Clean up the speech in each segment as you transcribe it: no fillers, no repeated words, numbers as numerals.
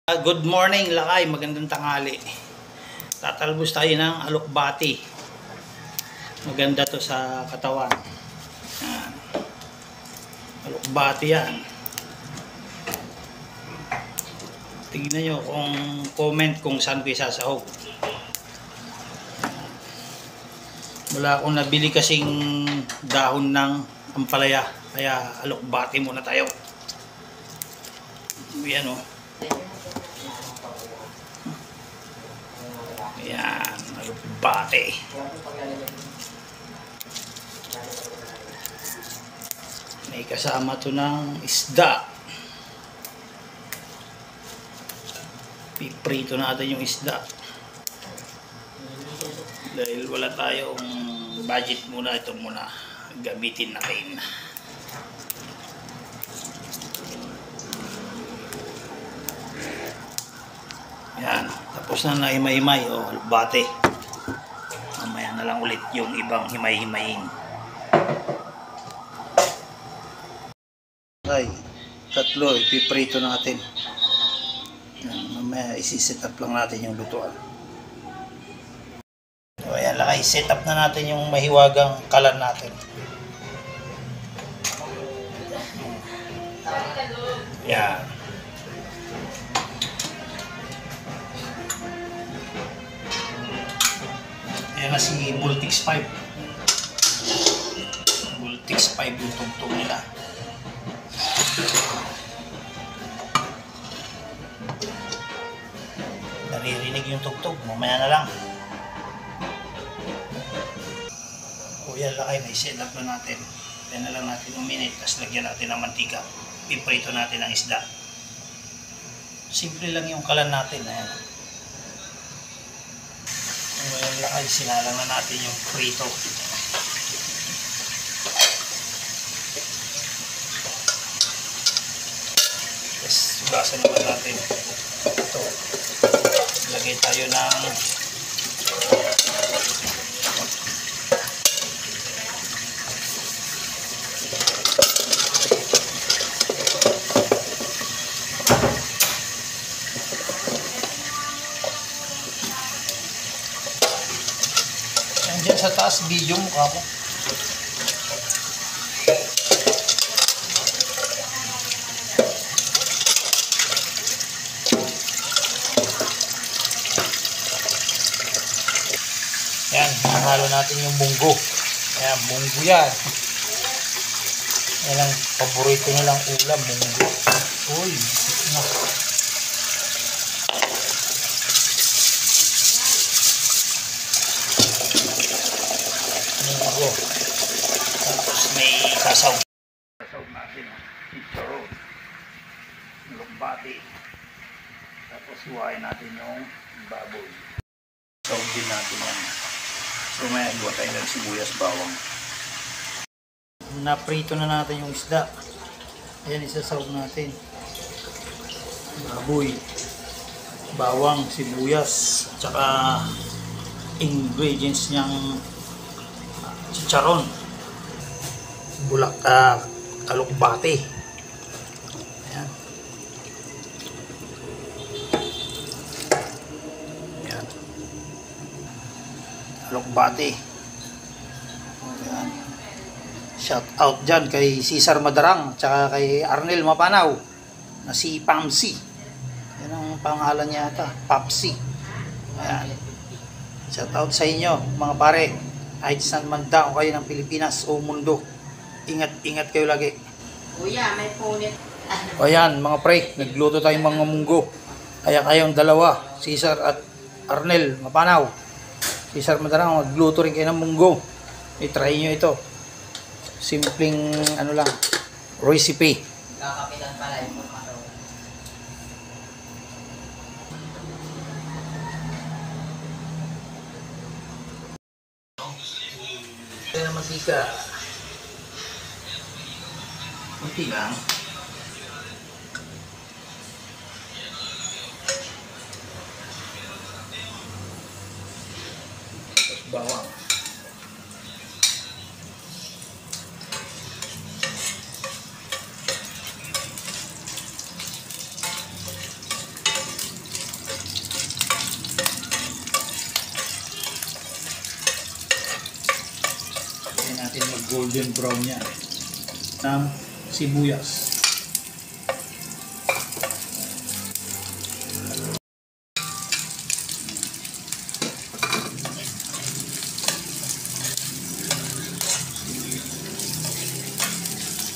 Good morning lakay, magandang tanghali. Tatalbos tayo ng alokbati. Maganda to sa katawan. Yan. Alokbati yan. Tignan nyo kung comment kung saan ko isasahog. Wala akong nabili kasing dahon ng ampalaya, kaya alokbati muna tayo. Yan o. Ayan, alokbati. May kasama to ng isda. Piprito natin yung isda. Dahil wala tayong budget muna, ito muna gamitin natin. Yan, tapos na himay-himay o alokbati. Mamaya na lang ulit yung ibang himay-himayin. Okay, tatlo ipiprito natin. Yan, mamaya isi-set up lang natin yung lutuan. So ayan, lakay, set up na natin yung mahiwagang kalan natin. Yan. Ayan na si Voltix 5. Voltix 5 yung tugtog nila. Naririnig yung tugtog, mamaya na lang. O yan lakay, may set up na natin. Yan na lang natin ng minute, tapos lagyan natin ng mantika. Piprito natin ang isda. Simple lang yung kalan natin. Ayan. Ngayon lakay, sinalang na natin yung prito. Tapos sugasan naman natin. Ito. Lagay tayo ng dyan sa taas video mukha ko. Yan, halo natin yung munggo. Ayan, munggo yan. Yan ang paborito nilang ulam, munggo. Uy, no. Munggo. Tapos may sasaw. Sasaw natin, chicharon, alokbati. Tapos huwain natin yung baboy. Sasaw din natin yan. So may iwa tayo ng sibuyas, bawang. Naprito na natin yung isda. Ayan, isasawag natin. Baboy, bawang, sibuyas, at saka ingredients niyang chicharon, alokbati. Ayan. Ayan. Alokbati. Ayan. Shout out dyan kay Cesar Madarang at saka kay Arnel Mapanaw na si Pamsi. Yan ang pangalan niya ata, Papsi. Ayan. Shout out sa inyo mga pare. Kahit saan man daw kayo ng Pilipinas o mundo, ingat kayo lagi. Kuya, may punit. O yan mga pre, nagluto tayong mga munggo. Kaya kayong dalawa, Cesar at Arnel Mapanaw, Cesar Madarang, magluto rin kayo ng munggo. I-try nyo ito. Simpleng ano lang, recipe. Kakapitan pala yung mukha. Kaya mantika. Kunti lang. Tapos bawang. golden brown yan ng sibuyas.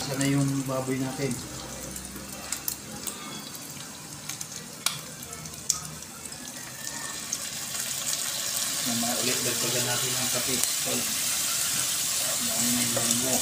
Sana yung baboy natin. Naman ulit dagdagan natin ang kape. So, munggo.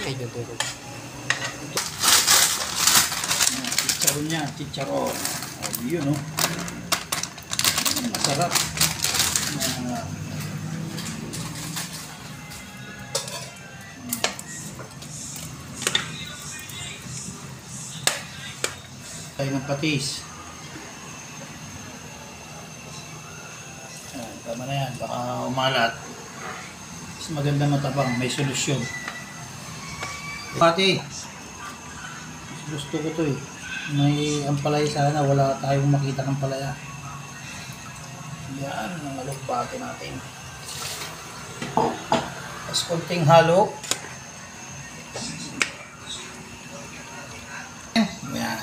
Medyo durog. Chicharon niya, chicharon. Oh, yun, no? Masarap. Tayo ng patis. Ayan, tama na yan. Baka umalat. Mas maganda matabang. May solusyon. Pati. Gusto ko to eh. May ampalaya sana. Wala tayong makita ng palaya. Yan. Ang alugbate natin. Tapos konting halo. Yan.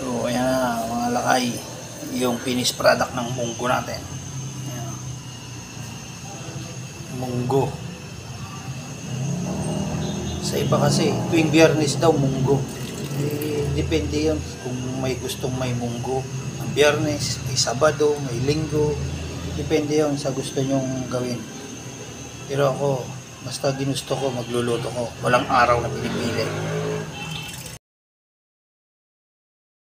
So, ayan na mga lakay. Yung finished product ng munggo natin. Ayan. Munggo. Sa iba kasi, tuwing Biyernes daw munggo. Depende yun kung may gustong may munggo. Ang Biyernes, may Sabado, may Linggo. Depende yun sa gusto nyong gawin. Pero ako, basta ginusto ko, magluluto ko. Walang araw na pinipili.